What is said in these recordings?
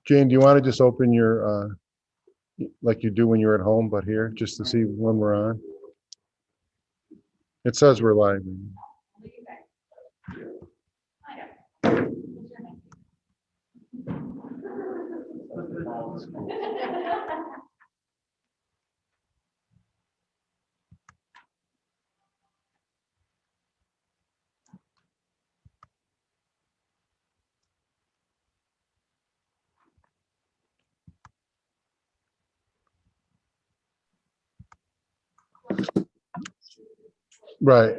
Jane, do you want to just open your, like you do when you're at home, but here, just to see when we're on? It says we're live. Right.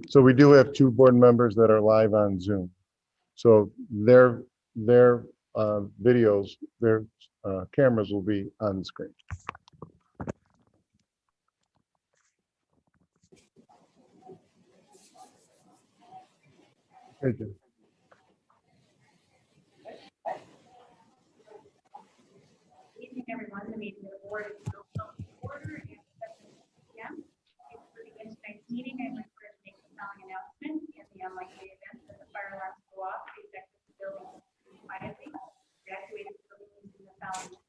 So we do have two board members that are live on Zoom. So their videos, their cameras will be on the screen. Hey, Jim. Good evening, everyone. The meeting of the board is now called to order at 7 p.m. To begin tonight's meeting, I'm required to make the following announcement. In the unlikely event that the fire alarms go off, please exit the building quietly. Evacuate the building using the following.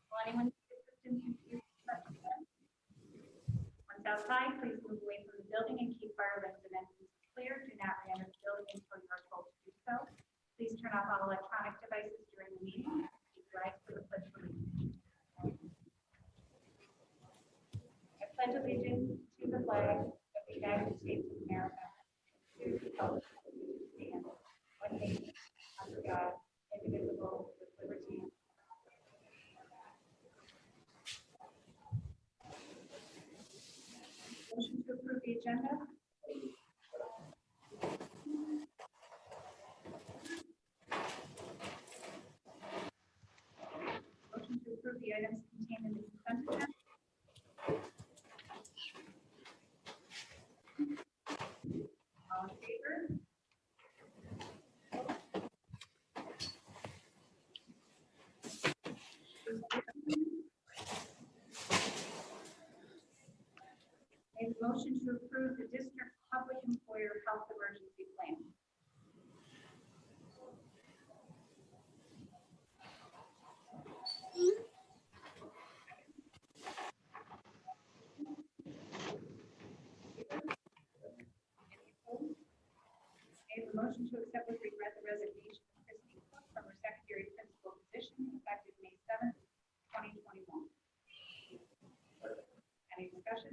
Will anyone need assistance in use of such event? Once outside, please move away from the building and keep fire lanes and entrances clear. Do not re-enter the building until you are told to do so. Please turn off all electronic devices during the meeting. Please rise for the pledge of allegiance. I pledge allegiance to the flag of the United States of America, to the republic for which it stands, one nation, under God, indivisible, with liberty. Motion to approve the agenda. Motion to approve the items contained in the consent agenda. All in favor? Make a motion to approve the district public employer health emergency plan. Make a motion to accept with regret the resignation of Christine Cook from her secondary principal position effective May 7th, 2021. Any discussion?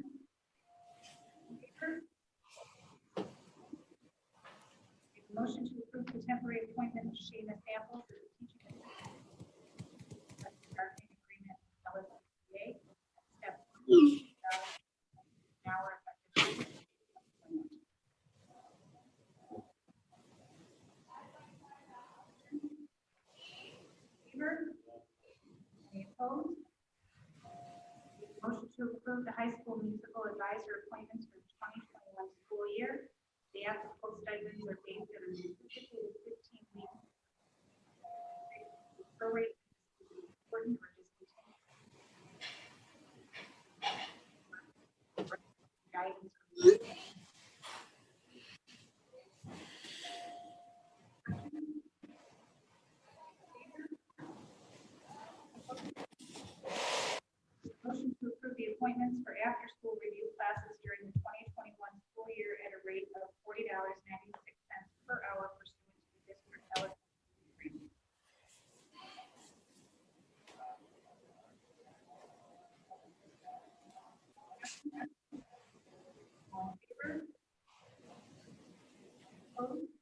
Make a motion to approve the temporary appointment of Shayna Samples as a teaching assistant. Bargaining agreement, LSBA, step 1, hour effective. Favor? Any opposed? Motion to approve the high school musical advisor appointments for the 2021 school year. The applicable stipends are based on an anticipated 15 weeks. Prorate is important or discontinued. Guidance from the motion to approve the appointments for after-school review classes during the 2021 school year at a rate of $40.96 per hour pursuant to the district LSBA agreement. All in favor? Opposed?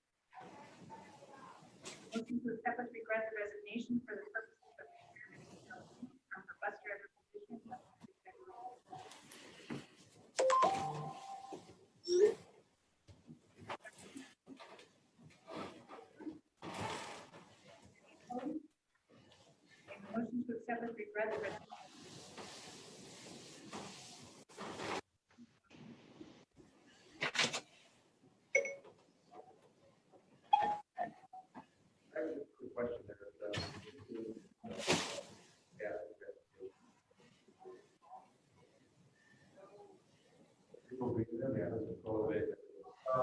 Motion to accept with regret the resignation for the purposes of retirement from her bus driver position. Motion to accept with regret the resignation.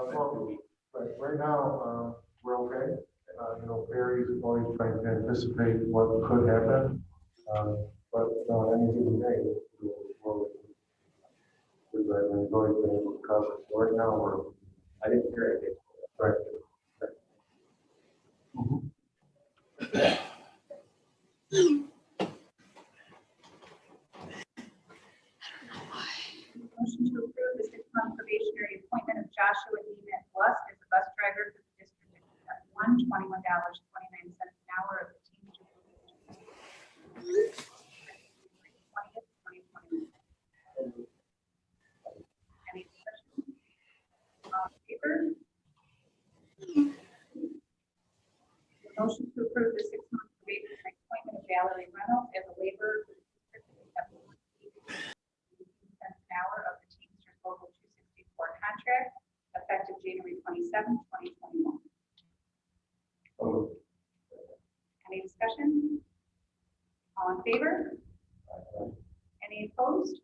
Well, right now, we're okay. You know, Everybody's always trying to anticipate what could happen, but on any given day, because I've always been able to cover. So right now, I didn't hear anything. Right. Motion to approve the 6-month probationary appointment of Joshua Neiman Lust as a bus driver for the district at $21.29 an hour of the Teamsters. 20th, 2021. Any discussion? All in favor? Motion to approve the 6-month probationary appointment of Valerie Reynolds as a laborer for the district at $14.18 an hour of the Teamsters Local 264 contract effective January 27, 2021. Any discussion? All in favor? Any opposed?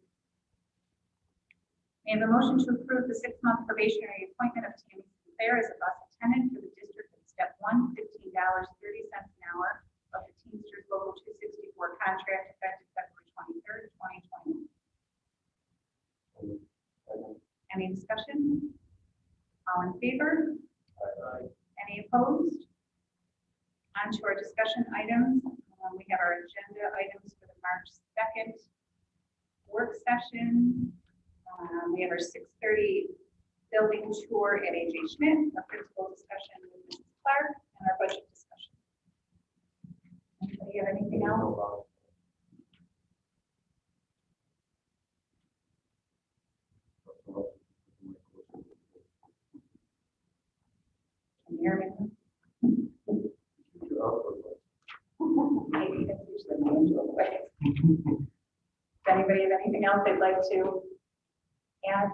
May I have a motion to approve the 6-month probationary appointment of Tammy Sinclair as a bus attendant for the district at step 1, $15.30 an hour of the Teamsters Local 264 contract effective February 23rd, 2021. Any discussion? All in favor? Any opposed? On to our discussion items. We have our agenda items for the March 2nd work session. We have our 6:30 building tour at AJ Schmidt, our principal discussion with Mrs. Clark, and our budget discussion. Anybody have anything else? Can you hear me? Maybe that's usually my usual way. Does anybody have anything else they'd like to add?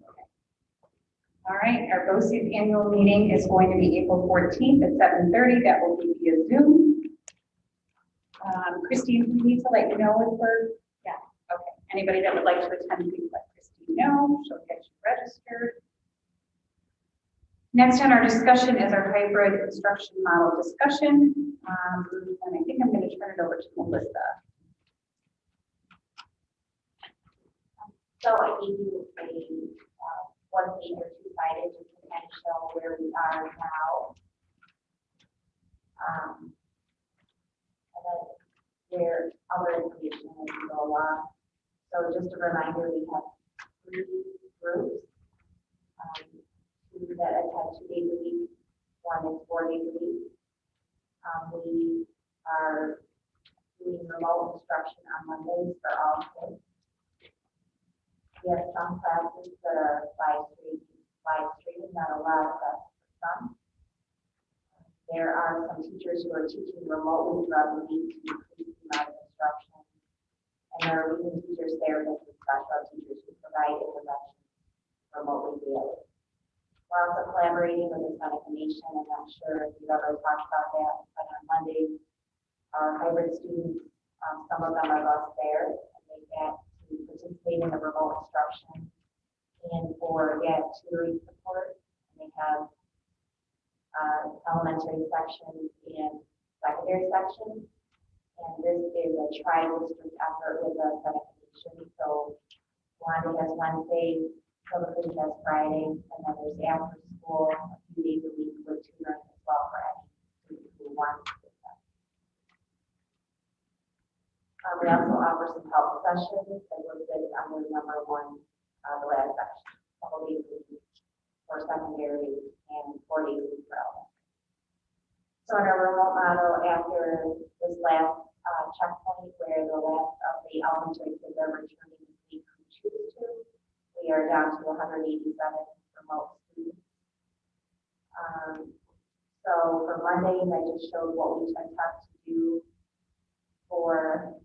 Okay. All right, our BOCES annual meeting is going to be April 14th at 7:30. That will be via Zoom. Christine, we need to let you know if we're, yeah, okay. Anybody that would like to attend, please let Christine know. She'll get you registered. Next on our discussion is our hybrid instruction model discussion. And I think I'm going to turn it over to Melissa. So I gave you a one page or two-sided just to kind of show where we are now. And then where other information as we go along. So just a reminder, we have 3 groups. 2 that attend 2 days a week, 1 is 4 days a week. We are doing remote instruction on Mondays for all kids. We have some classes that are live streaming, not a lot, but some. There are some teachers who are teaching remotely throughout the week to increase the amount of instruction. And there are even teachers there that are special teachers who provide intervention remotely daily. We're also collaborating with the Sonic Nation. I'm not sure if you've ever talked about that, but on Monday, our hybrid students, some of them are bused there, and they get to participate in the remote instruction and or get tutoring support. And they have elementary sections and secondary sections. And this is a tri-district effort with the Sonic Nation. So Wanda has Wednesday, Philippines has Friday, and then there's after school a few days a week with tutoring as well for any student who wants to do that. We also offer some help sessions that listed under number 1, the last section, couple days a week for secondary and 4 days a week for elementary. So in our remote model, after this last checkpoint where the last of the elementary kids are returning this week who choose to, we are down to 187 remote students. So for Mondays, I just showed what we attempt to do for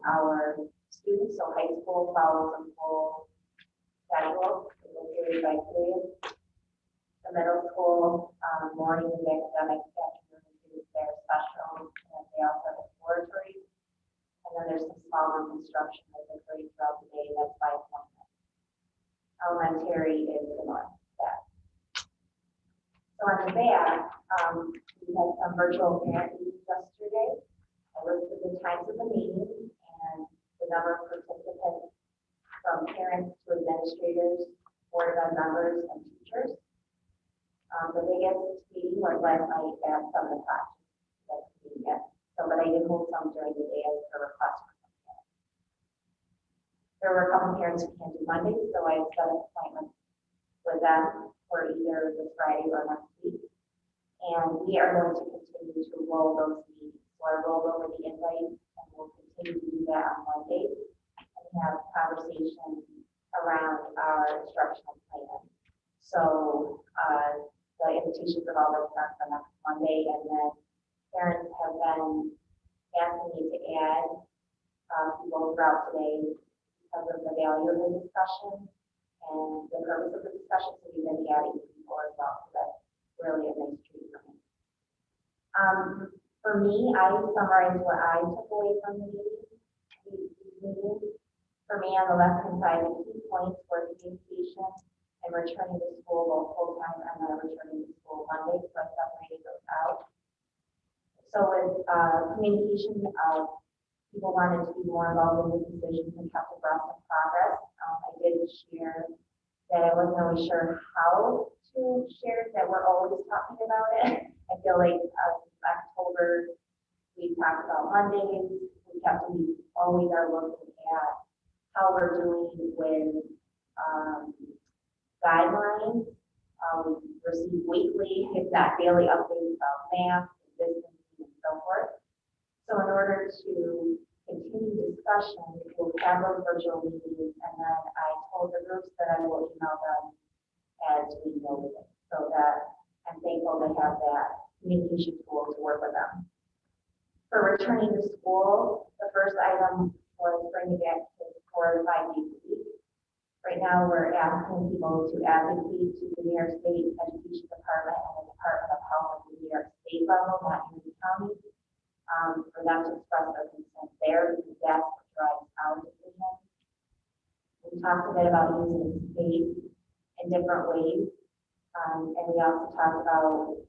our students. So high school follows a full schedule, period by period. The middle school, morning is academic, afternoon is their special, and they also have exploratory. And then there's some small group instruction that occurs throughout the day, that's 5 points. Elementary is similar to that. So on the back, we had some virtual virtual parent meeting yesterday. I listed the times of the meeting and the number of participants from parents to administrators, board of members, and teachers. The biggest meeting was last night at 7 o'clock. So, but I did hold some during the day as a request. There were a couple parents who can't do Monday, so I set an appointment with them for either this Friday or next week. And we are going to continue to roll those meetings. So I rolled over the invite and we'll continue to do that on Monday and have conversations around our instructional plan. So the invitations have all been sent for next Monday, and then parents have been asking me to add people throughout today because of the value of the discussion and the purpose of the discussion. So we've been adding people as well. So that's really a nice treat for me. For me, I summarized what I took away from the meeting. For me, on the left-hand side, the key points were communication and returning to school both full-time and then returning to school Monday. So I separated those out. So with communication, people wanted to be more involved in the decisions and kept abreast of progress. I did share that I wasn't always sure how to share that we're always talking about it. I feel like October, we talked about Mondays. We have to be always are looking at how we're doing with guidelines. We receive weekly, if not daily, updates about math, business, and so forth. So in order to continue discussion, we'll have those virtual meetings, and then I told the groups that I will email them as we know it, so that I'm thankful to have that communication tool to work with them. For returning to school, the first item was bringing back kids 4 to 5 days a week. Right now, we're asking people to advocate to the New York State Education Department and the Department of Health at the New York State level, not in the county, for them to express their consent there, because that's what drives our decision. We talked a bit about using space in different ways, and we also talked about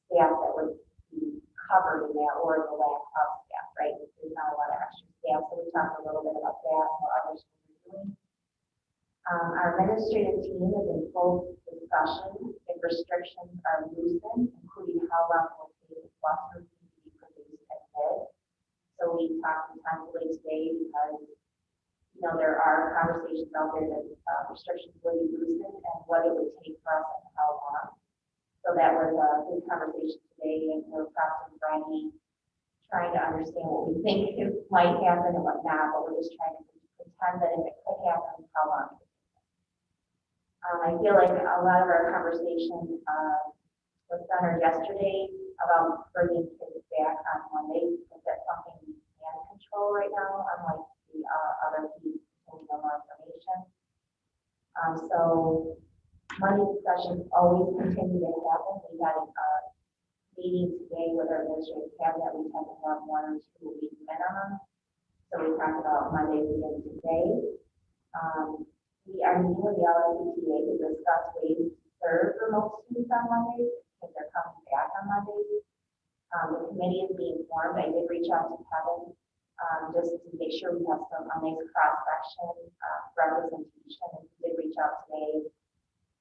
staff that would be covered in that, or the lack of staff, right? There's not a lot of extra staff, so we talked a little bit about that and what other schools are doing. Our administrative team is in full discussion if restrictions are loosened, including how long it will take classrooms to be produced and fed. So we talked intensively today because, you know, there are conversations out there that restrictions will be loosened and what it would take for us and how long. So that was a good conversation today, and we're practicing Friday, trying to understand what we think might happen and what not, but we're just trying to pretend that if it could happen, how long. I feel like a lot of our conversation was centered yesterday about bringing kids back on Monday, because that's something we can control right now, unlike the other piece with no more information. So Monday discussions always continue to happen. We had a meeting today with our administrative cabinet. We tend to have 1 or 2 a week minimum. So we talked about Monday again today. We are meeting with the LSETA to discuss ways to serve remote students on Mondays, because they're coming back on Mondays. The committee is being formed. I did reach out to Kevin just to make sure we have a nice cross-section representation. And he did reach out today,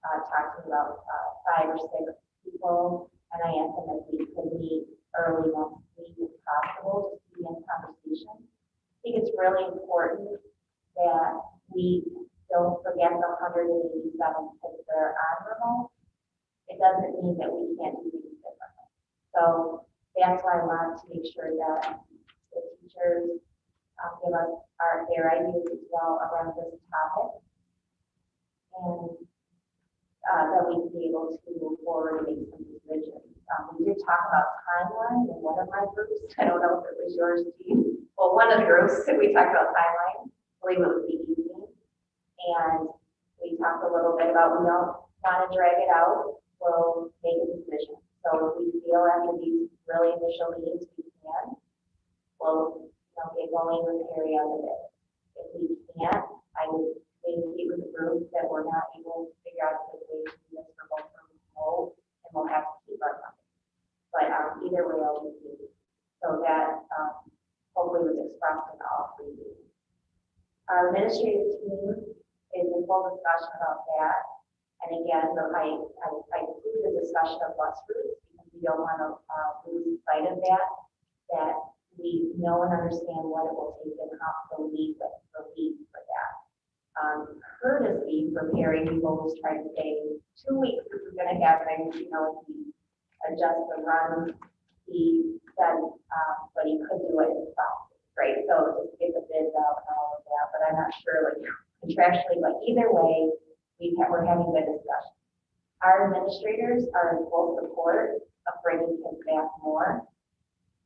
talking about 5 or 6 people, and I asked him if we could meet early next week if possible, just to be in conversation. I think it's really important that we don't forget the 187 kids that are on remote. It doesn't mean that we can't do things differently. So that's why I want to make sure that the teachers give us their ideas as well around this topic, and that we can be able to move forward and make some decisions. We did talk about timeline in one of my groups. I don't know if it was yours, Steve. Well, one of the groups that we talked about timeline. I believe it was the evening. And we talked a little bit about we don't want to drag it out. We'll make a decision. So if we feel after these really initial meetings we can, we'll get going with area of it. If we can't, I would communicate with the group that we're not able to figure out a good way to do this for both remote, and we'll have to keep our money. But either way will be used. So that hopefully was expressed in all three meetings. Our administrative team is in full discussion about that. And again, I include the discussion of bus routes because we don't want to lose sight of that we know and understand what it will take and how to lead for that. Courtesy preparing, we always try to say 2 weeks if we're going to have things, if we adjust the run, he said, but he could do it himself. Right, so just get the bids out and all of that, but I'm not sure contractually, but either way, we're having the discussion. Our administrators are in full support of bringing kids back more.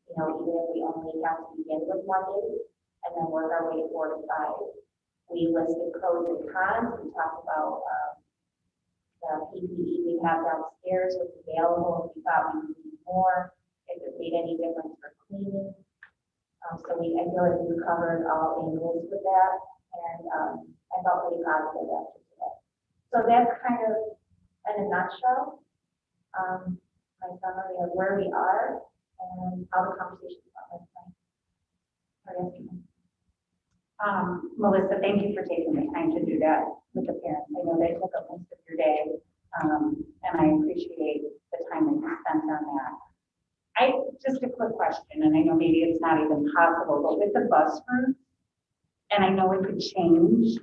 Even if we only have to begin with 1 day and then work our way to 4 to 5. We listed pros and cons. We talked about the PPE we have downstairs was available. If we thought we needed more, if it made any difference for cleaning. So I feel like we covered all angles with that, and I felt pretty positive after today. So that's kind of, in a nutshell, my summary of where we are and how the conversation went last night. Melissa, thank you for taking the time to do that with the parents. I know they took up most of your day, and I appreciate the time that you spent on that. Just a quick question, and I know maybe it's not even possible, but with the bus route, and I know it could change,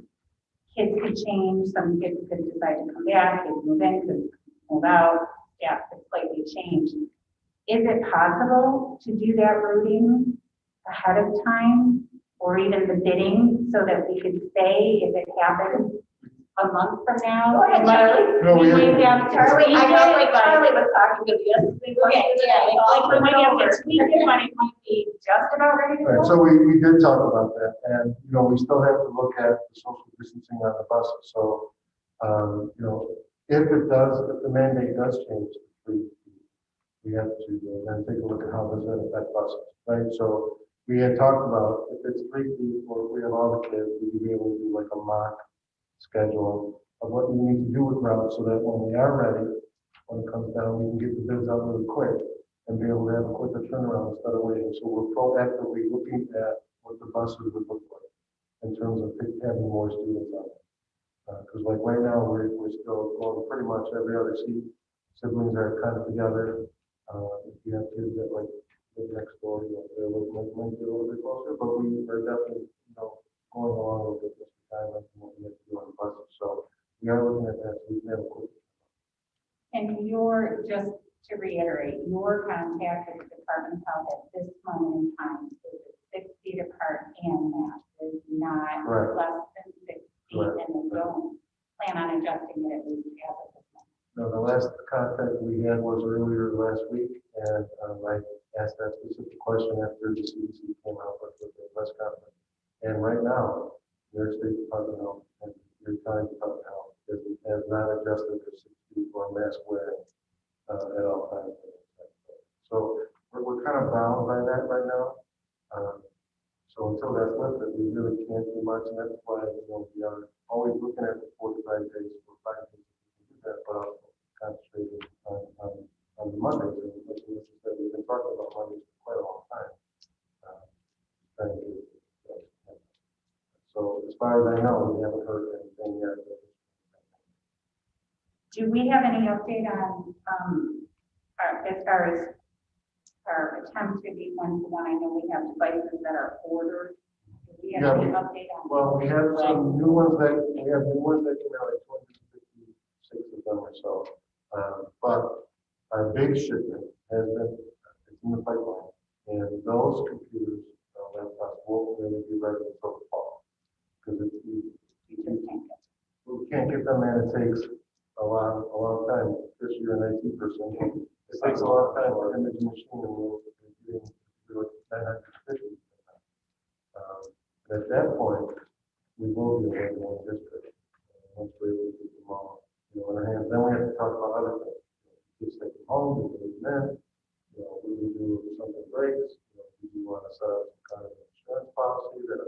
kids could change, some kids could decide to come back, kids move in, kids move out, yeah, could slightly change. Is it possible to do that routing ahead of time, or even the bidding, so that we could say if it happens a month from now? Go ahead, Charlie. No, we might have to Charlie, tweak I know it, but- Charlie was talking to you. Okay, yeah, we might have to tweak it, but it might be just about ready to Right, go. so we did talk about that, and, we still have to look at the social distancing on the buses, so, if the mandate does change to 3 feet, we have to then take a look at how does that affect buses, right? So we had talked about if it's 3 feet, or if we have all the kids, we would be able to do like a mock schedule of what we need to do with routes, so that when we are ready, when it comes down, we can get the bids out really quick and be able to have a quicker turnaround instead of waiting. So we're proactively looking at what the buses would look like in terms of having more students on it. Because like right now, we're still going pretty much every other seat. Siblings are kind of together. If you have kids that live next door, they're might be a little bit closer, but we are definitely, going along a little bit this time and what we have to do on the buses. So we are looking at that. So we can have a quick. And just to reiterate, your contact with the department of health at this moment in time is 6 feet apart and that is not Right. less than 6 feet, Right. and we don't plan on adjusting it at least as of this moment. No, the last contact we had was earlier last week, and I asked that specific question after the CDC came out with the press conference. And right now, New York State Department of Health and your County Department of Health has not adjusted their 6 feet or mask wearing at all times. So we're kind of bound by that right now. So until that's lifted, we really can't do much, and that's why we are always looking at the 4 to 5 days or 5 days to do that, but also concentrating on the Mondays. And like Melissa said, we've been talking about Mondays for quite a long time. Trying to get it. So as far as I know, we haven't heard anything yet. Do we have any update on, as far as our attempt to be one-to-one? I know we have devices that are ordered. Do we have any update on? Well, we have some new ones that came out, like 256 of them or so. But our big shipment has been, it's in the pipeline, and those computers, laptops won't really be ready until the fall. Because we can't get them, and it takes a long time, especially you're an IT person. It takes a lot of time for image machine, and we're doing like 950. At that point, we will be away from one district. Once we're able to get them all, in our hands, then we have to talk about other things. Kids take them home, we can leave them in. What do we do if something breaks? Do we want to set up some kind of insurance policy that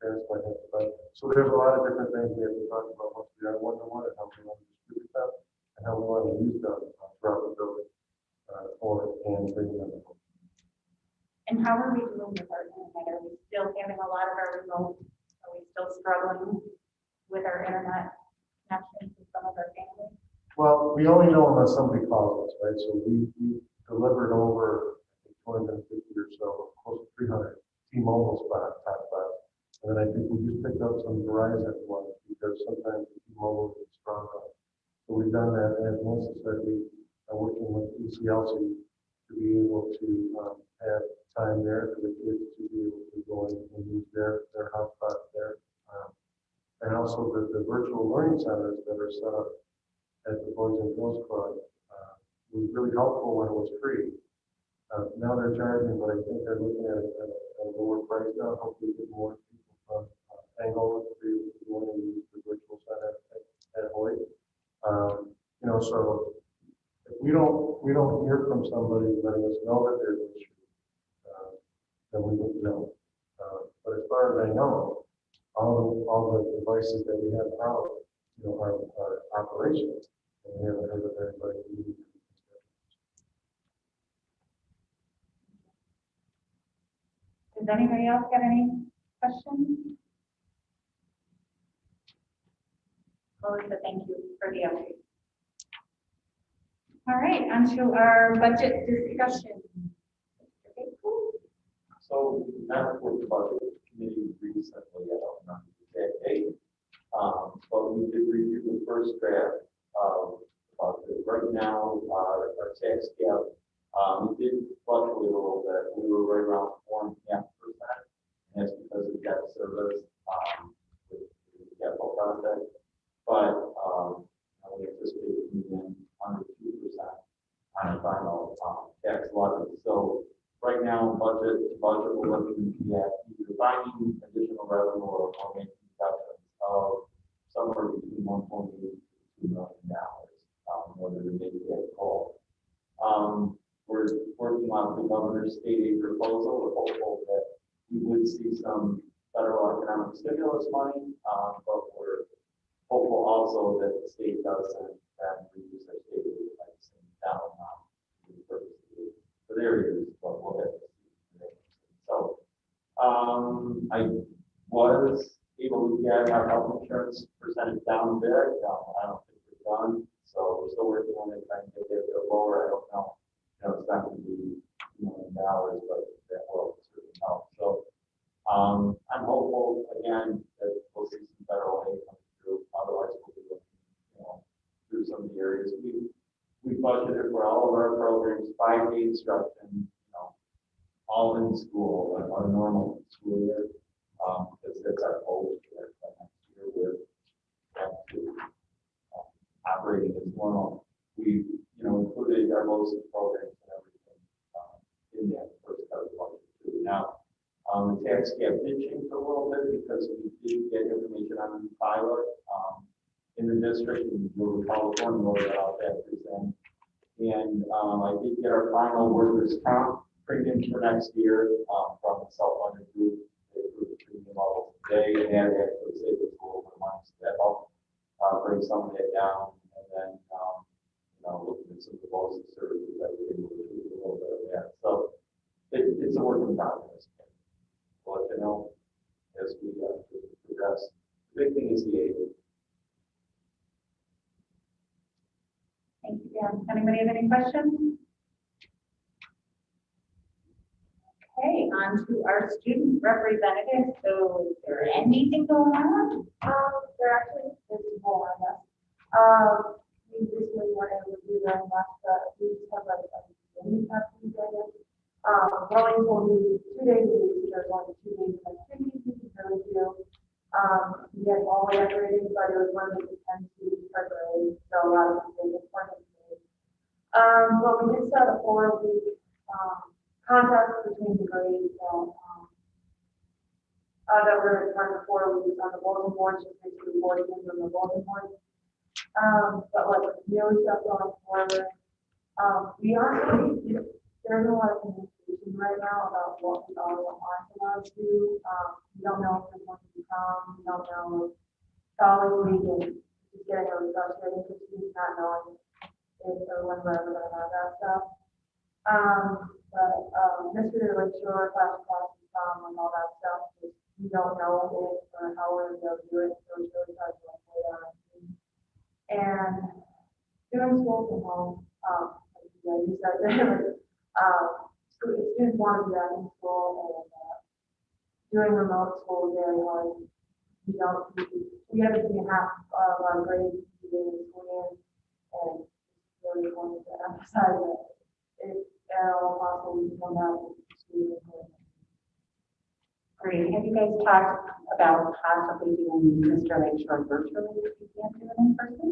parents might have to buy? So there's a lot of different things we have to talk about once we are one-to-one, and how we want to distribute them, and how we want to use them throughout the building, and bring them home. And how are we doing with our internet? Are we still having a lot of our remote? Are we still struggling with our internet connections with some of our families? Well, we only know unless somebody calls us, right? So we delivered over, I think, 250 or so, close to 300 T-Mobile hotspots. And then I think we just picked up some Verizon ones because sometimes the T-Mobile is strong. So we've done that, and as Melissa said, we are working with ECLC to be able to have time there for the kids to be able to go in and use their hotspot there. And also the virtual learning centers that are set up at the Boys and Girls Club was really helpful when it was free. Now they're charging, but I think they're looking at a lower price now. Hopefully get more people from Angola to be able to go in and use the virtual center at Hoyt. You know, so if we don't hear from somebody letting us know that there's an issue, then we wouldn't know. But as far as I know, all the devices that we have out, you know, are operational. And we haven't heard of anybody needing to. Does anybody else have any questions? Melissa, thank you for the update. All right, on to our budget discussion. Okay, cool. So we met with the budget committee recently, I don't remember the exact date, but we did review the first draft of the budget. Right now, our tax cap, it did fluctuate a little bit. We were right around 4.5%, and that's because of debt service with the capital project. But we anticipate coming in under 2% on the final tax levy. So right now, budget, we're looking at either finding additional revenue or making deductions of somewhere between $1.8 to $2 million, whether to make that call. We're working on the governor's state aid proposal. We're hopeful that we would see some federal economic stimulus money, but we're hopeful also that the state doesn't reduce their state aid by the same down for their use, but we'll have to see. So I was able to get our health insurance percentage down a bit. I don't think we're done, so we're still working on it, trying to get it a bit lower. I don't know. You know, it's not going to be $2 million, but that will certainly help. So I'm hopeful again that we'll see some federal aid coming through. Otherwise, we'll be looking, you know, through some of the areas we budgeted for all of our programs, 5-day instruction, you know, all in school, like our normal school year, because that's our goal for next year. We're back to operating as normal. We, you know, included our most programs and everything in that first cut of the budget too. Now, the tax cap did change a little bit because we did get information on the pilot in the district, and you'll recall the formula that I'll present. And I did get our final workers' comp premiums for next year from the self-funded group. They approved the premium level today, and that actually saved us a little bit of money, so that helped bring some of that down. And then, you know, looking at some of the policy services that we able to do a little bit of that. So it's a work in progress. We'll let you know as we progress. The big thing is the aid. Thank you, Dan. Anybody have any questions? Okay, on to our student representative. So is there anything going on? There actually is more, I guess. We recently were able to do that last, we just have like a mini testing day. Going will be 2 days a week, there's only 2 days of activities we can really do. We had all decorating, but it was one of the 10 students per grade, so a lot of them did participate. But we did start a 4-week contest between the grades that were in front of 4 weeks on the bulletin board, just basically 40 games on the bulletin board. But like new stuff going forward, we aren't really, there's a lot of communication right now about what we are aren't allowed to do. We don't know if there's going to be come, we don't know if college week and just getting really frustrated because students not knowing if or when we're ever going to have that stuff. Mr. Lakeshore, class, and all that stuff, just, we don't know if or how we're gonna do it, so it's really hard to lay down. And doing school from home, yeah, you said that, students want to be back in school, and, doing remote school is very hard. We have to be half of our grades doing school, and really wanted to emphasize that if at all possible, we can come out to school. Great. Have you guys talked about possibly doing Mr. Lakeshore virtually if you can't do it in person?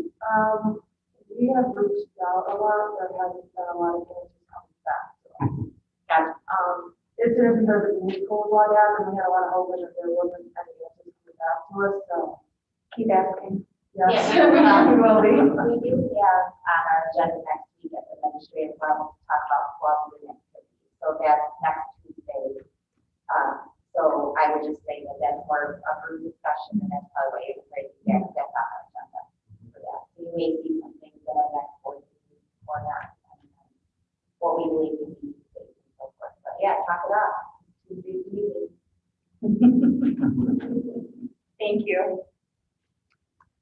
We have reached out a lot, but hasn't been a lot of answers coming back. Gotcha. It's because the new school was logged out, and we had a lot of hope that there wasn't any answers coming back to us, so Keep asking. yes, Yeah. we will be. We do have on our agenda next week at the administrative level to talk about clubs and activities. So that's next Tuesday. So I would just say that that's more of a group discussion, and that's probably why you're afraid to get that's on our agenda for that. So you may see some things that are next board meeting or not, and what we believe we need to say and so forth. But yeah, talk it up. Tuesday's meeting. Thank you.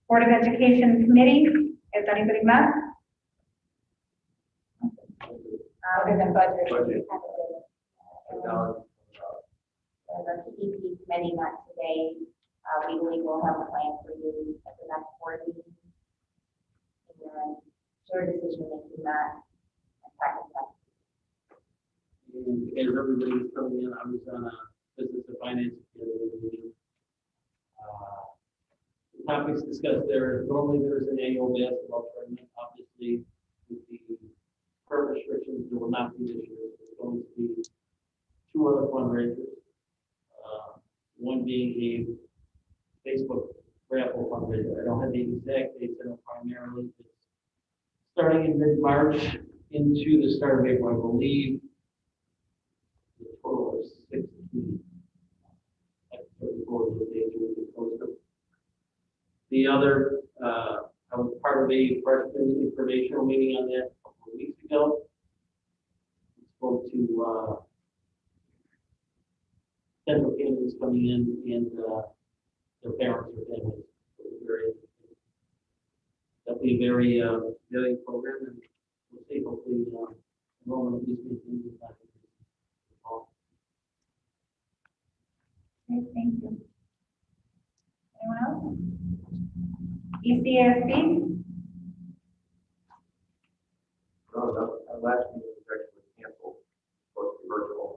Board of Education Committee, has anybody met? Other than budget. Budget. The PEP committee met today. We believe we'll have a plan for you at the next board meeting. And then shared decision making that and second that. And as everybody's coming in, I was on a business and finance meeting. The topics discussed there, normally there's an annual basketball tournament, obviously, with the current restrictions, there will not be this year. There's going to be two other fundraisers. One being a Facebook raffle fundraiser. I don't have the exact dates, I know primarily it's starting in mid-March into the start of April, I believe. The total of 16. Like 34 of those days will be posted. The other, I was part of a freshman informational meeting on that a couple of weeks ago. We spoke to potential candidates coming in and their parents or families. So it was very interesting. That'll be a very valuable program, and we'll see hopefully enrollment of these things is not increasing. Okay, thank you. Anyone else? ECSD? No, our last meeting was actually canceled, supposed to be virtual.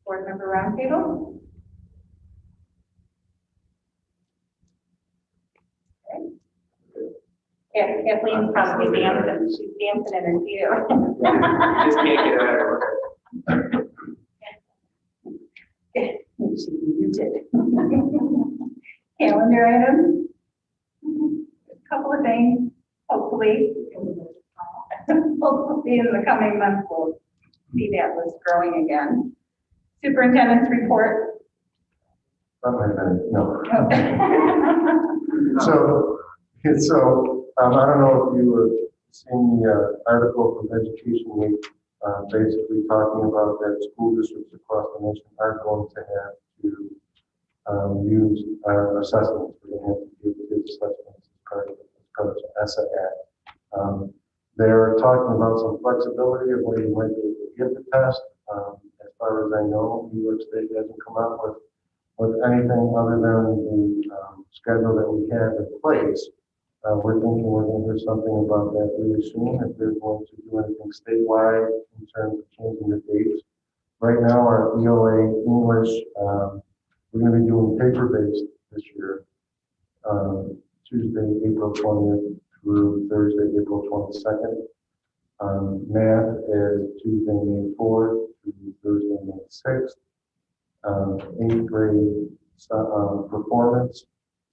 Board Member Roundtable? Yeah, Kathleen's probably dancing. She's dancing in her too. Just can't get out of it. She's muted. Calendar items? A couple of things, hopefully. Hopefully in the coming months we'll see that list growing again. Superintendent's report. No. Oh. So I don't know if you were seeing the article from Education Week, basically talking about that school districts across the nation are going to have to use our assessments. We're going to have to give kids assessments as part of the ESSA Act. They're talking about some flexibility of when you might be able to give the test. As far as I know, New York State hasn't come up with anything other than the schedule that we have in place. We're thinking we're going to hear something about that really soon, if they're going to do anything statewide in terms of changing the dates. Right now, our ELA English, we're going to be doing paper-based this year, Tuesday, April 20th through Thursday, April 22nd. Math is Tuesday, May 4th through Thursday, May 6th. 8th grade performance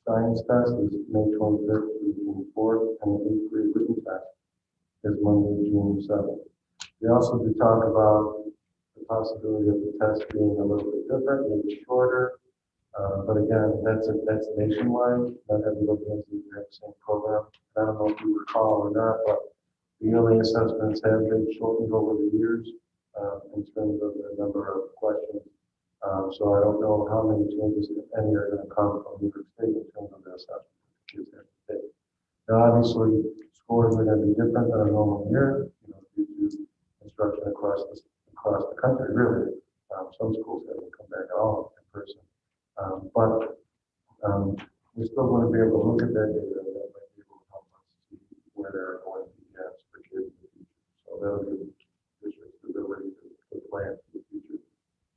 science test is May 25th through June 4th, and the 8th grade written test is Monday, June 7th. We also did talk about the possibility of the test being a little bit different, maybe shorter, But again, that's nationwide, not everybody has the exact same program. I don't know if you recall or not, but the yearly assessments have been shortened over the years in terms of the number of questions. So I don't know how many changes, if any, are going to come from New York State in terms of the assessment kids have to take. Now, obviously, scores are going to be different than a normal year, due to instruction across the country, really. Some schools haven't come back at all in person. But we're still going to be able to look at that data and that might be able to help us see where there are going to be gaps for kids in the future. So that'll give districts the ability to plan for the future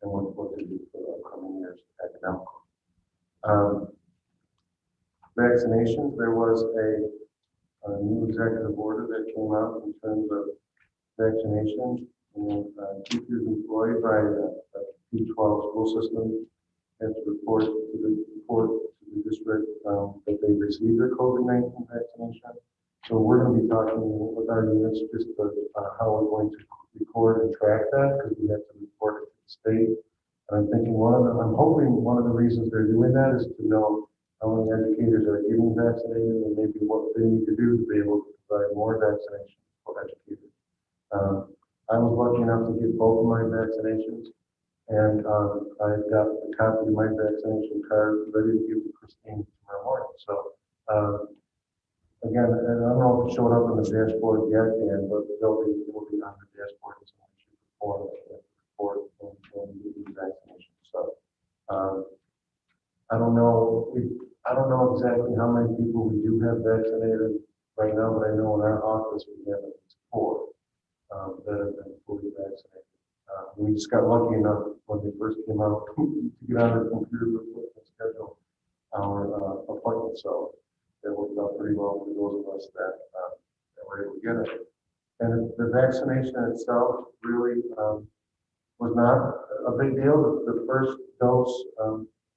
and what to do for the upcoming years academically. Vaccinations, there was a new executive order that came out in terms of vaccinations. Teachers employed by the P-12 school system have to report to the district that they received their COVID-19 vaccination. So we're going to be talking with our units just how we're going to record and track that, because we have to report it to the state. And I'm hoping one of the reasons they're doing that is to know how many educators are getting vaccinated and maybe what they need to do to be able to provide more vaccinations for educators. I was lucky enough to get both of my vaccinations, and I've got a copy of my vaccination card ready to give to Christine tomorrow morning. So again, and I don't know if it showed up on the dashboard yet, but it will be on the dashboard as soon as you perform the report and do the vaccination. So I don't know exactly how many people we do have vaccinated right now, but I know in our office we have at least 4 that have been fully vaccinated. We just got lucky enough when they first came out to get on the computer and schedule our appointment. So it worked out pretty well for those of us that were able to get it. And the vaccination itself really was not a big deal. The first dose,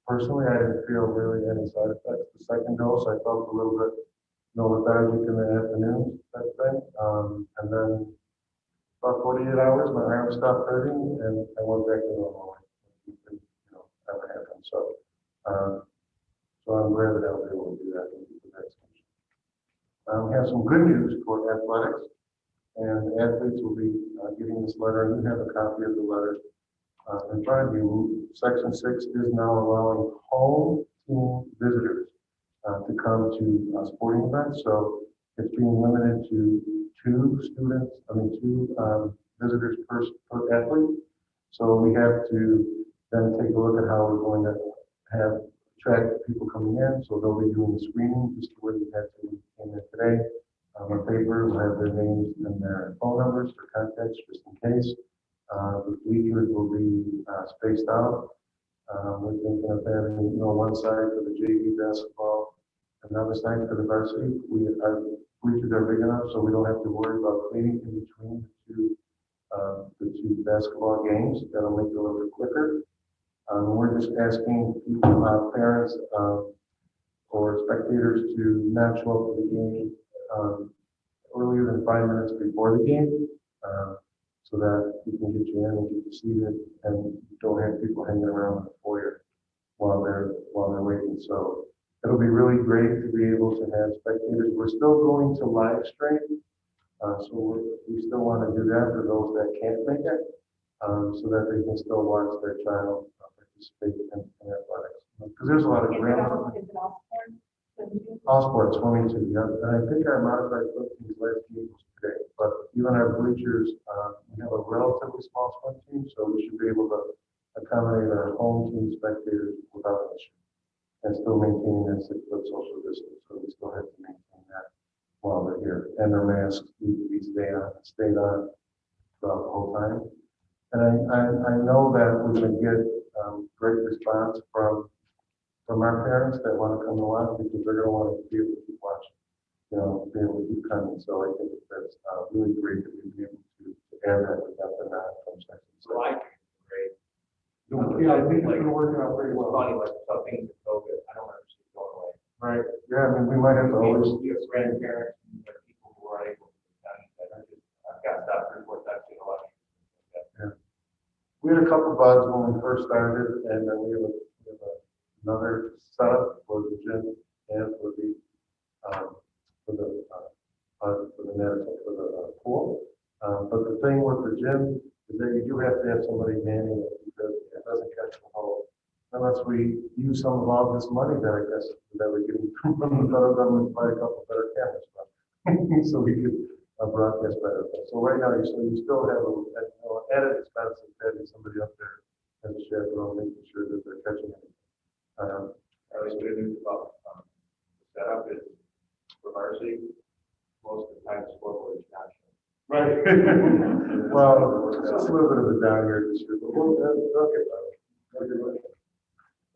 personally, I didn't feel really any side effects. The second dose, I felt a little bit lethargic in the afternoon, type thing. And then about 48 hours, my arm stopped hurting, and I went back to normal. Never happened. So I'm glad that I was able to do that with the vaccination. We have some good news for athletics, and athletes will be getting this letter, and you have a copy of the letter in front of you. Section 6 is now allowing home team visitors to come to sporting events. So it's being limited to 2 visitors per athlete. So we have to then take a look at how we're going to track people coming in. So they'll be doing the screening just the way we had to came in today. On paper, we'll have their names and their phone numbers for contacts just in case. The bleachers will be spaced out. We're thinking of having, one side for the JV basketball, another side for the varsity. Our bleachers are big enough so we don't have to worry about cleaning in between the two basketball games. That'll make it a little bit quicker. We're just asking people, parents or spectators to not show up for the game earlier than 5 minutes before the game, so that we can get you in and get you seated, and don't have people hanging around in the foyer while they're waiting. So it'll be really great to be able to have spectators. We're still going to live stream, so we still want to do that for those that can't make it, so that they can still watch their child participate in athletics. Because there's a lot of great. All sports, swimming too. Yeah. And I think our modified foot team's last game was today. But even our bleachers, we have a relatively small swim team, so we should be able to accommodate our home team spectators without an issue, and still maintaining that 6-foot social distance. So we still have to maintain that while they're here. And their masks need to be stayed on throughout the whole time. And I know that we're going to get great response from our parents that want to come to watch, because they're going to want to be able to keep watching, be able to keep coming. So I think that's really great that we'd be able to add that without the non-from section. So I think it's great. Yeah, I think it's been working out pretty well. Funny, like something to COVID, I don't understand going away. Right. Yeah, I mean, we might have to always. You have grandparents and there are people who are able to attend, and I've got stuff reports I've seen a lot. Yeah. We had a couple bugs when we first started, and then we have a another setup for the gym and for the, pool. But the thing with the gym is that you do have to have somebody manning it because it doesn't catch the whole. Unless we use some of all this money that I guess that we're getting from the federal government to buy a couple better cameras. So we could broadcast better. So right now, you still have an added expense of having somebody up there as a chaperone, making sure that they're catching it. At least good news about the setup is for varsity, most of the time the scoreboard is not shown. Right. Well, it's just a little bit of a down year this year, but we'll get better.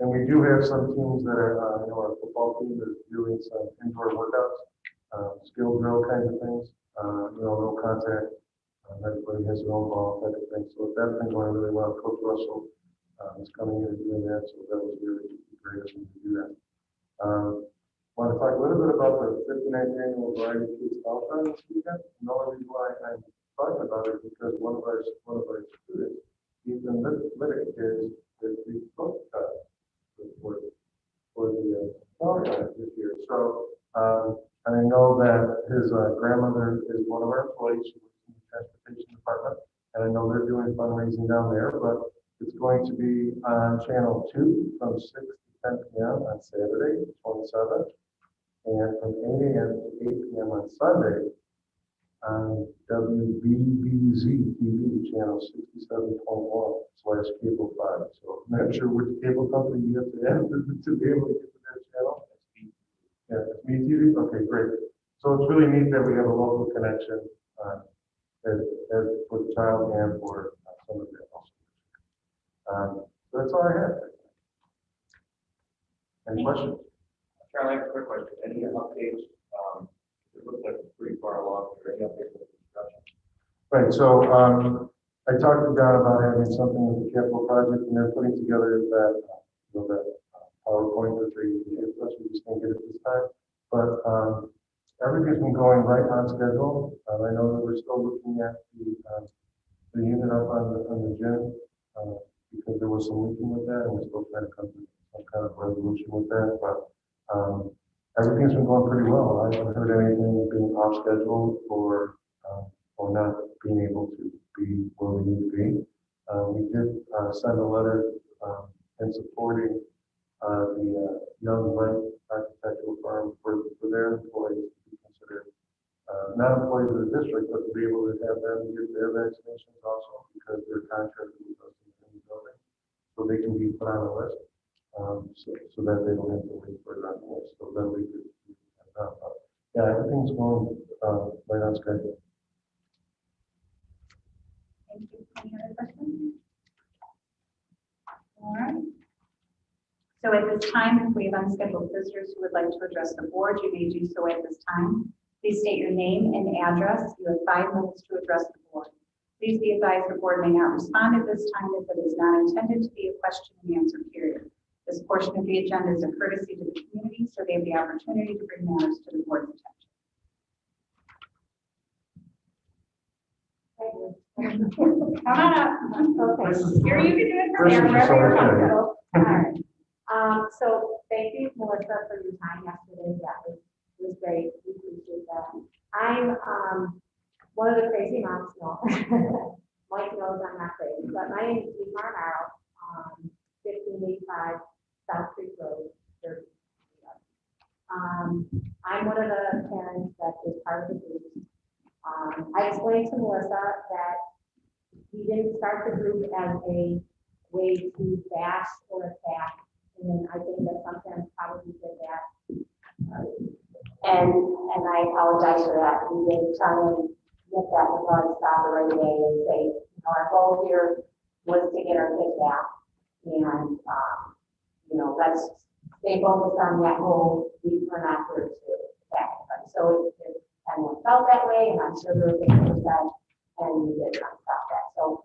And we do have some teams that are, our football team is doing some indoor workouts, skill drill kinds of things, no contact. Everybody has their own ball type of thing. So that's been going really well. Coach Russell is coming in and doing that, so that was really great of him to do that. Want to talk a little bit about the 59th annual Variety Kids Golf Run this weekend. The only reason why I'm talking about it is because one of our students, Ethan Liddick, is the coach for the golf run this year. So and I know that his grandmother is one of our employees. She works in the transportation department, and I know they're doing fundraising down there. But it's going to be on Channel 2 from 6 to 10 p.m. on Saturday, 27th. And from 8 a.m. to 8 p.m. on Sunday on WBBZ TV, channel 67.1/Cable 5. So I'm not sure which cable company you have to have to be able to get to that channel. Yeah, it's Me TV? Okay, great. So it's really neat that we have a local connection as for the child and for some of the also. So that's all I have. Any questions? Charlie, I have a quick question. Any updates? It looks like it's pretty far along. Are there any updates with the construction? Right, so I talked to John about having something with the capital project, and they're putting together that, that PowerPoint that they gave us. We just didn't get it this time. But everything's been going right on schedule. I know that we're still looking at the unit up on the gym because there was some leaking with that, and we're still trying to come to some kind of resolution with that. But everything's been going pretty well. I haven't heard anything being off schedule or not being able to be where we need to be. We did send a letter in supporting the Young Light architectural firm for their employees to be considered not employees of the district, but to be able to have them get their vaccinations also because they're contracted with us in the building, so they can be put on the list. So that they don't have to wait for it on the list. So then we could, yeah, everything's going right on schedule. Thank you. Any other questions? All right. So at this time, if we have unscheduled visitors who would like to address the board, you may do so at this time. Please state your name and address. You have 5 minutes to address the board. Please be advised the board may not respond at this time if it is not intended to be a question and answer period. This portion of the agenda is a courtesy to the community, so they have the opportunity to bring matters to the board's attention. Come on up. Okay. Here, you can do it from there, This is wherever you're so much comfortable. All right. So thank you, Melissa, for your time yesterday. That was great. We appreciate that. I'm one of the crazy moms. No, Mike knows I'm not crazy, but my name is Eve Marnaro, 1585 South Creek Road, Jersey. I'm one of the parents that is part of the group. I explained to Melissa that we didn't start the group as a way to bash or attack, and then I think that some parents probably did that. And I apologize for that. We did try to get that regard stop right away and say, our goal here was to get our kids back. And, let's stay focused on that goal. We were not here to attack anybody. So it kind of felt that way, and I'm sure there were things that said, and we did not stop that. So,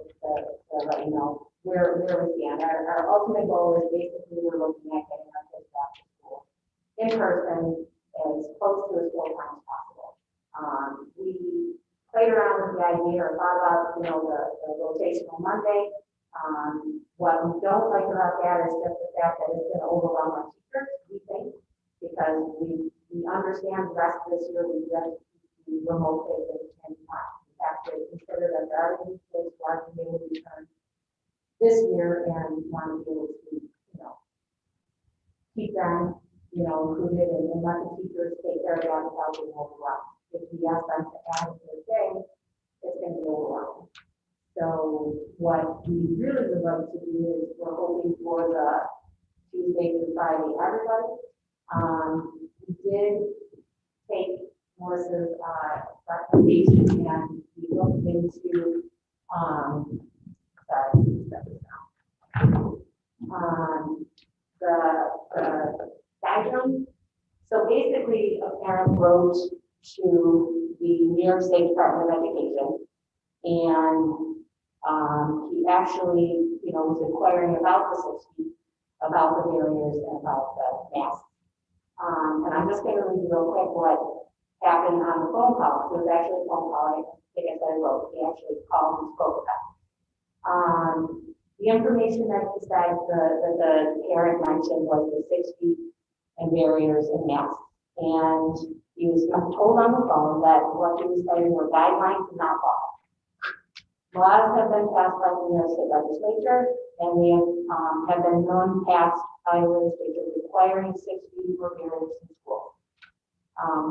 just to let you know where we stand. Our ultimate goal is basically we're looking at getting our kids back to school in person as close to as full time as possible. We played around with the idea or thought about, the rotational Monday. What we don't like about that is just the fact that it's gonna overwhelm our teachers, we think, because we understand the rest of this year, we just the remote kids and we have to consider that there are these kids who are going to be able to return this year and want to be able to, keep them, included and let the teachers take care of that without being overwhelmed. If we ask them to add to the day, it's going to be overwhelming. So what we really would like to do is we're hoping for the Tuesday through Friday everybody. We did take Melissa's recommendation and we looked into the guidelines. So basically, a parent wrote to the New York State Department of Education, and he actually, was inquiring about the 6 feet, about the barriers, and about the masks. And I'm just going to read you real quick what happened on the phone call. So it was actually a phone call. I think I said I wrote. He actually called and spoke about it. The information that he said the parent mentioned was the 6 feet and barriers and masks. And he was told on the phone that what he was saying were guidelines and not law. Laws have been passed by the New York State Legislature, and they have been non-passed by the legislature requiring 6 feet or barriers in schools.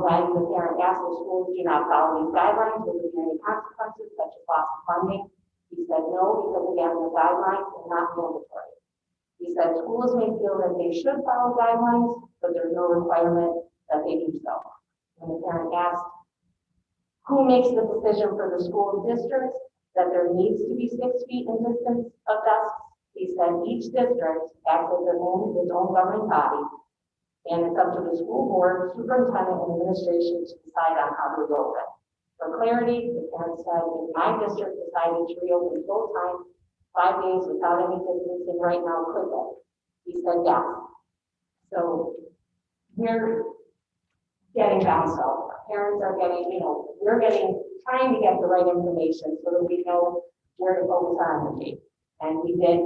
When the parent asked the schools do not follow these guidelines, will there be any consequences such as loss of funding? He said no, because again, the guidelines are not mandatory. He said schools may feel that they should follow guidelines, but there's no requirement that they do so. When the parent asked who makes the decision for the school districts that there needs to be 6 feet in distance of desks, he said each district acts as its own governing body, and it's up to the school board, superintendent, and administration to decide on how to reopen. For clarity, the parent said, if my district decided to reopen full time, 5 days without any distancing right now, could they? He said yes. So we're getting bounced off. Parents are getting, we're trying to get the right information so that we know where to focus on the tape. And we did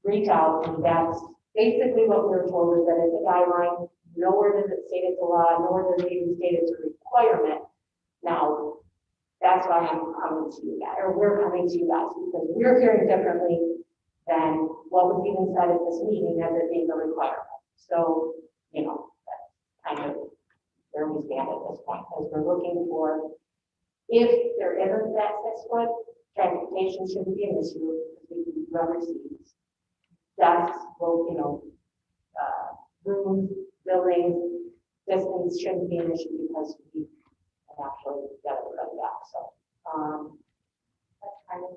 reach out, and that's basically what we were told, is that it's a guideline. Nowhere does it state it's a law, nor does it even state it's a requirement. Now, that's why I'm coming to you guys, or we're coming to you guys, because we're hearing differently than what was even said at this meeting as it being a requirement. So, that's kind of where we stand at this point, because we're looking for, if there isn't that 6 foot, transportation shouldn't be an issue, because we can do every seats. Desks, rooms, buildings, distance shouldn't be an issue because we can actually get everybody back. So, that's kind of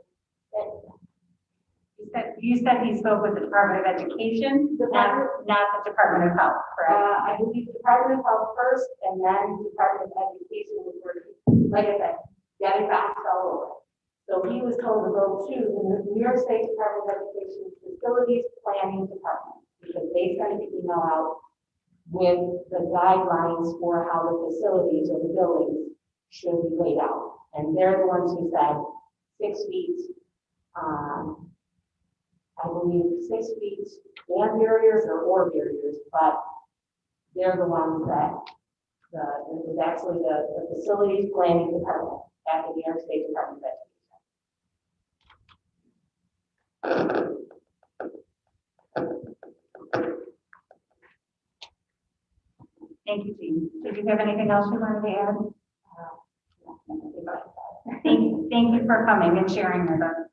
it. You said he spoke with the Department of Education, not the Department of Health, correct? I believe Department of Health first, and then Department of Education, which were, like I said, getting back all over. So he was told to go to the New York State Department of Education Facilities Planning Department, because they sent an email out with the guidelines for how the facilities or the buildings should be laid out. And they're the ones who said 6 feet, I believe 6 feet and barriers or barriers, but they're the ones that it was actually the facilities planning department at the New York State Department of Education. Thank you, Jean. Did you have anything else you wanted to add? Thank you for coming and sharing with us.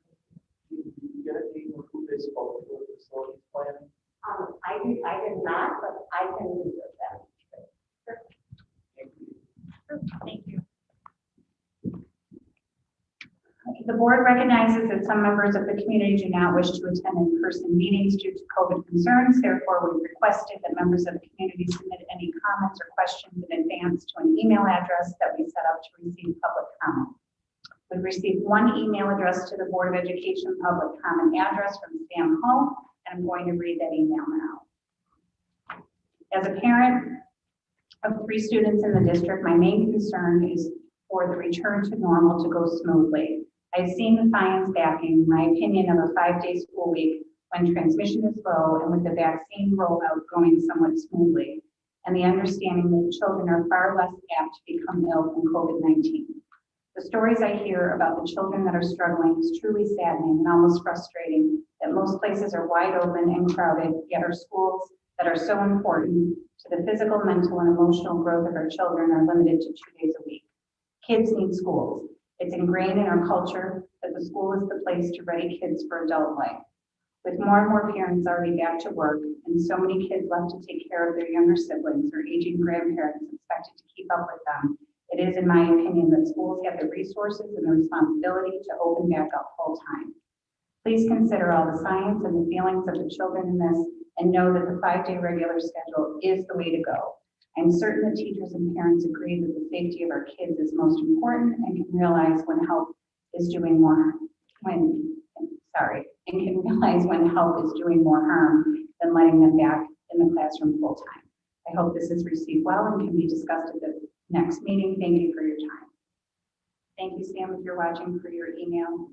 Did you get a name of who they spoke to with facilities planning? I did not, but I can research that. Thank you. The board recognizes that some members of the community do not wish to attend in-person meetings due to COVID concerns. Therefore, we requested that members of the community submit any comments or questions in advance to an email address that we set up to receive public comment. We received one email address to the Board of Education public comment address from Sam Hull, and I'm going to read that email now. As a parent of 3 students in the district, my main concern is for the return to normal to go smoothly. I've seen the science backing my opinion of a 5-day school week when transmission is low and with the vaccine rollout going somewhat smoothly, and the understanding that children are far less apt to become ill from COVID-19. The stories I hear about the children that are struggling is truly saddening and almost frustrating that most places are wide open and crowded, yet our schools that are so important to the physical, mental, and emotional growth of our children are limited to 2 days a week. Kids need schools. It's ingrained in our culture that the school is the place to ready kids for adult life. With more and more parents already back to work and so many kids left to take care of their younger siblings or aging grandparents expected to keep up with them, it is, in my opinion, that schools have the resources and the responsibility to open back up full time. Please consider all the science and the feelings of the children in this and know that the 5-day regular schedule is the way to go. I'm certain that teachers and parents agree that the safety of our kids is most important and can realize when help is doing more harm than letting them back in the classroom full time. I hope this is received well and can be discussed at the next meeting. Thank you for your time. Thank you, Sam, if you're watching, for your email.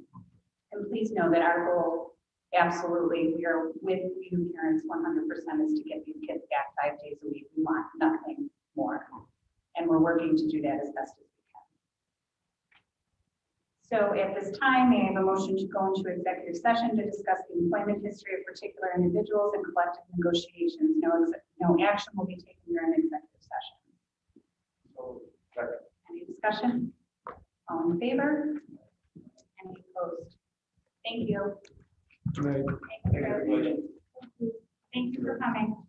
And please know that our goal, absolutely, we are with you parents 100%, is to get these kids back 5 days a week. We want nothing more. And we're working to do that as best as we can. So at this time, may I have a motion to go into executive session to discuss the employment history of particular individuals and collective negotiations. No action will be taken during executive session. So, second. Any discussion? All in favor? Any opposed? Thank you. Right. Thank you for coming.